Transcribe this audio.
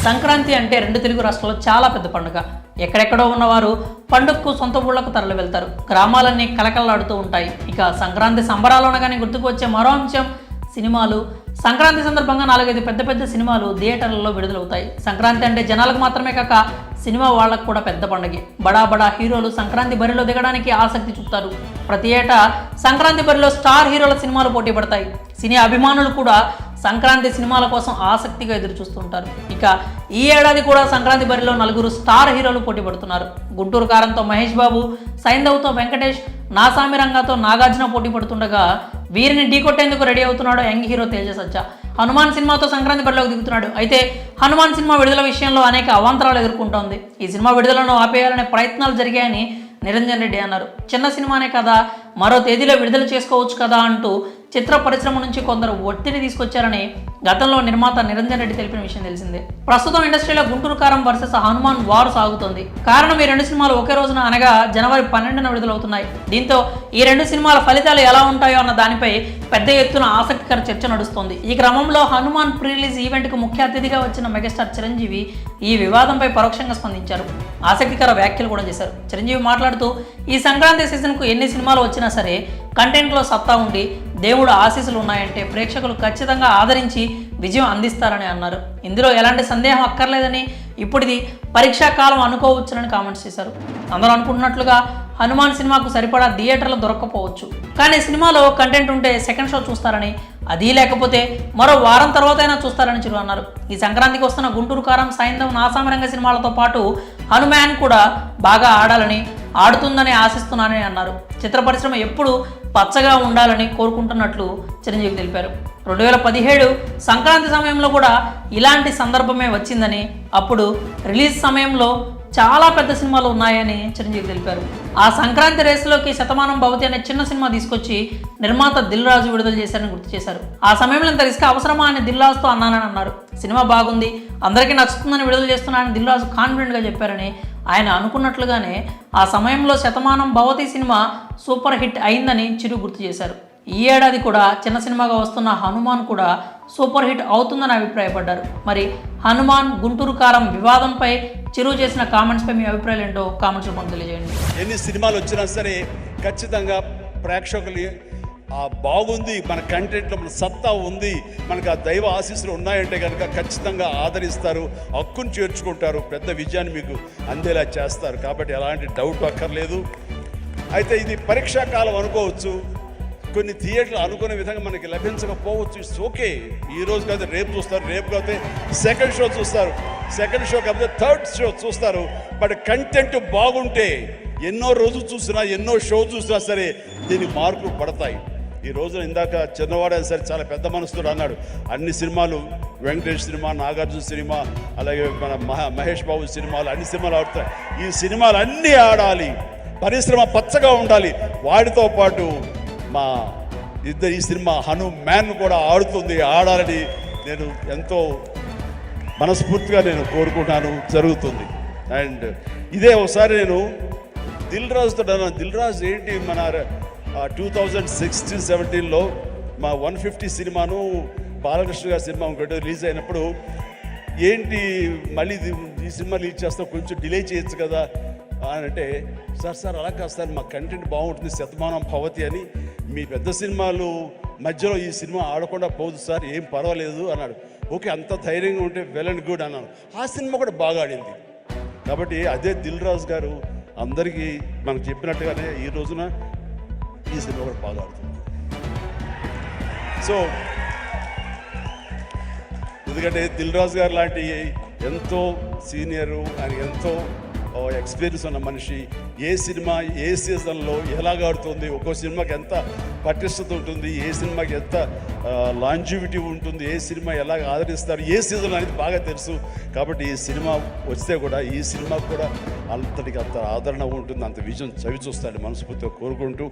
సంక్రాంతి అంటే రెండు తెలుగు రాష్ట్రాల్లో చాలా పెద్ద పండుగ. ఎక్కడెక్కడో ఉన్నవారు పండుగకు సొంత ఊళ్ళకు తరలి వెళ్తారు. గ్రామాలన్నీ కలకలలాడుతూ ఉంటాయి. ఇక సంక్రాంతి సంబరాలు అనగానే గుర్తుకు వచ్చే మరో అంశం సినిమాలు. సంక్రాంతి సందర్భంగా 4-5 పెద్ద సినిమాలు థియేటర్లలో విడుదలవుతాయి. సంక్రాంతి అంటే జనాలకు మాత్రమే కాక సినిమా వాళ్ళకు కూడా పెద్ద పండుగే. బడా హీరోలు సంక్రాంతి బరిలో దిగడానికి ఆసక్తి చూపుతారు. ప్రతి ఏటా సంక్రాంతి బరిలో స్టార్ హీరోల సినిమాలు పోటీ పడతాయి. సినీ అభిమానులు కూడా సంక్రాంతి సినిమాల కోసం ఆసక్తిగా ఎదురు చూస్తుంటారు. ఇక ఈ ఏడాది కూడా సంక్రాంతి బరిలో 4 స్టార్ హీరోలు పోటీ పడుతున్నారు. గుంటూరు కారంతో మహేష్ బాబు, సైంధవ్తో వెంకటేష్, నాసామి రంగాతో నాగార్జున పోటీ పడుతుండగా వీరిని ఢీకొట్టేందుకు రెడీ అవుతున్నాడు యంగ్ హీరో తేజ సజ్జా. హనుమాన్ సినిమాతో సంక్రాంతి బరిలోకి దిగుతున్నాడు. అయితే హనుమాన్ సినిమా విడుదల విషయంలో అనేక అవాంతరాలు ఎదుర్కొంటోంది. ఈ సినిమా విడుదలను ఆపేయాలనే ప్రయత్నాలు జరిగాయని నిరంజన్ రెడ్డి అన్నారు. చిన్న సినిమానే కదా, మరో తేదీలో విడుదల చేసుకోవచ్చు కదా అంటూ చిత్ర పరిశ్రమ నుంచి కొందరు ఒత్తిడి తీసుకొచ్చారని గతంలో నిర్మాత నిరంజన్ రెడ్డి తెలిపిన విషయం తెలిసిందే. ప్రస్తుతం ఇండస్ట్రీలో గుంటూరు కారం వర్సెస్ హనుమాన్ వార్ సాగుతోంది. కారణం ఈ 2 సినిమాలు ఒకే రోజున అనగా జనవరి 12న విడుదలవుతున్నాయి. దీంతో ఈ 2 సినిమాల ఫలితాలు ఎలా ఉంటాయో అన్న దానిపై పెద్ద ఎత్తున ఆసక్తికర చర్చ నడుస్తోంది. ఈ క్రమంలో హనుమాన్ ప్రీ రిలీజ్ ఈవెంట్కు ముఖ్య అతిథిగా వచ్చిన మెగాస్టార్ చిరంజీవి ఈ వివాదంపై పరోక్షంగా స్పందించారు. ఆసక్తికర వ్యాఖ్యలు కూడా చేశారు. చిరంజీవి మాట్లాడుతూ, ఈ సంక్రాంతి సీజన్కు ఎన్ని సినిమాలు వచ్చినా సరే కంటెంట్లో సత్తా ఉండి దేవుడు ఆశీస్సులు ఉన్నాయంటే ప్రేక్షకులు ఖచ్చితంగా ఆదరించి విజయం అందిస్తారని అన్నారు. ఇందులో ఎలాంటి సందేహం అక్కర్లేదని, ఇప్పుడు ఇది పరీక్షా కాలం అనుకోవచ్చునని కామెంట్స్ చేశారు. అందరూ అనుకుంటున్నట్లుగా హనుమాన్ సినిమాకు సరిపడా థియేటర్లు దొరక్కపోవచ్చు, కానీ సినిమాలో కంటెంట్ ఉంటే సెకండ్ షో చూస్తారని, అది లేకపోతే మరో వారం తర్వాతైనా చూస్తారని చిరు అన్నారు. ఈ సంక్రాంతికి వస్తున్న గుంటూరు కారం, సైంధవ్, నాసామి రంగ సినిమాలతో పాటు హనుమాన్ కూడా బాగా ఆడాలని, ఆడుతుందని ఆశిస్తున్నానని అన్నారు. చిత్ర పరిశ్రమ ఎప్పుడు పచ్చగా ఉండాలని కోరుకుంటున్నట్లు చిరంజీవి తెలిపారు. 2017 సంక్రాంతి సమయంలో కూడా ఇలాంటి సందర్భమే వచ్చిందని, అప్పుడు రిలీజ్ సమయంలో చాలా పెద్ద సినిమాలు ఉన్నాయని చిరంజీవి తెలిపారు. ఆ సంక్రాంతి రేసులోకి శతమానం భవతి అనే చిన్న సినిమా తీసుకొచ్చి నిర్మాత దిల్ రాజు విడుదల చేశారని గుర్తు చేశారు. ఆ సమయంలో ఇంత రిస్క్ అవసరమా అని దిల్ రాజుతో అన్నానని అన్నారు. సినిమా బాగుంది, అందరికీ నచ్చుతుందని విడుదల చేస్తున్నానని దిల్ రాజు కాన్ఫిడెంట్గా చెప్పారని, ఆయన అనుకున్నట్లుగానే ఆ సమయంలో Shatamanam Bhavati cinema super hit అయిందని చిరు గుర్తు చేశారు. ఈ ఏడాది కూడా చిన్న సినిమాగా వస్తున్న హనుమాన్ కూడా సూపర్ హిట్ అవుతుందని అభిప్రాయపడ్డారు. మరి హనుమాన్, గుంటూరు కారం వివాదంపై చిరు చేసిన కామెంట్స్పై మీ అభిప్రాయాలు ఏంటో కామెంట్స్ రూపంలో తెలియజేయండి. ఎన్ని సినిమాలు వచ్చినా సరే ఖచ్చితంగా ప్రేక్షకులు బాగుంది, మన కంటెంట్లో మన సత్తా ఉంది, మనకు ఆ దైవ ఆశీస్సులు ఉన్నాయంటే కనుక ఖచ్చితంగా ఆదరిస్తారు, హక్కును చేర్చుకుంటారు, పెద్ద విజయాన్ని మీకు అందేలా చేస్తారు. కాబట్టి ఎలాంటి డౌట్ అక్కర్లేదు. అయితే ఇది పరీక్షా కాలం అనుకోవచ్చు. కొన్ని థియేటర్లు అనుకునే విధంగా మనకి లభించకపోవచ్చు. It's okay. ఈ రోజు కాదు రేపు చూస్తారు, రేపు కాకపోతే సెకండ్ షో చూస్తారు, సెకండ్ షో కాకపోతే థర్డ్ షో చూస్తారు. బట్ కంటెంట్ బాగుంటే ఎన్నో రోజులు చూసినా, ఎన్నో షో చూసినా సరే దీనికి మార్కులు పడతాయి. ఈ రోజున ఇందాక చిన్నవాడైనా సరే చాలా పెద్ద మనసుతో అన్నాడు, అన్ని సినిమాలు, వెంకటేష్ సినిమా, నాగార్జున సినిమా, అలాగే మన మహేష్ బాబు సినిమాలు, అన్ని సినిమాలు ఆడుతాయి. ఈ సినిమాలు అన్నీ ఆడాలి, పరిశ్రమ పచ్చగా ఉండాలి. వాటితో పాటు మా ఈ సినిమా హనుమాన్ కూడా ఆడాలని నేను ఎంతో మనస్ఫూర్తిగా కోరుకుంటాను, జరుగుతుంది. అండ్ ఇదే ఒకసారి నేను దిల్ రాజుతో అన్నాను. దిల్ రాజు ఏంటి, మన 2016-17లో మా 150 సినిమాను బాలకృష్ణ గారి సినిమా ఇంకోటి రిలీజ్ అయినప్పుడు, ఏంటి మళ్ళీ ఈ సినిమా రిలీజ్ చేస్తాం, కొంచెం డిలే చేయొచ్చు కదా అని అంటే, సార్ అలా కాదు సార్, మా కంటెంట్ బాగుంటుంది, శతమానం భవతి అని, మీ పెద్ద సినిమాలు మధ్యలో ఈ సినిమా ఆడకుండా పోదు సార్, ఏం పర్వాలేదు అన్నాడు. ఓకే, అంత ధైర్యంగా ఉంటే వెల్ అండ్ గుడ్ అన్నాను. ఆ సినిమా కూడా బాగా ఆడింది. కాబట్టి అదే దిల్ రాజు గారు అందరికీ మనకు చెప్పినట్టుగానే ఈ రోజున ఈ సినిమా కూడా బాగా ఆడుతుంది. సో ఎందుకంటే దిల్ రాజు గారు లాంటి ఎంతో సీనియరు, ఆయన ఎంతో ఎక్స్పీరియన్స్ ఉన్న మనిషి, ఏ సినిమా ఏ సీజన్లో ఎలాగ ఆడుతుంది, ఒక్కో సినిమాకి ఎంత పటిష్టత ఉంటుంది, ఏ సినిమాకి ఎంత లాంజివిటీ ఉంటుంది, ఏ సినిమా ఎలాగ ఆదరిస్తారు, ఏ సీజన్ అనేది బాగా తెలుసు. కాబట్టి ఈ సినిమా వస్తే కూడా ఈ సినిమాకు కూడా అంతటికి అంత ఆదరణ ఉంటుంది, అంత విజయం చవి చూస్తాడని మనస్ఫూర్తిగా కోరుకుంటూ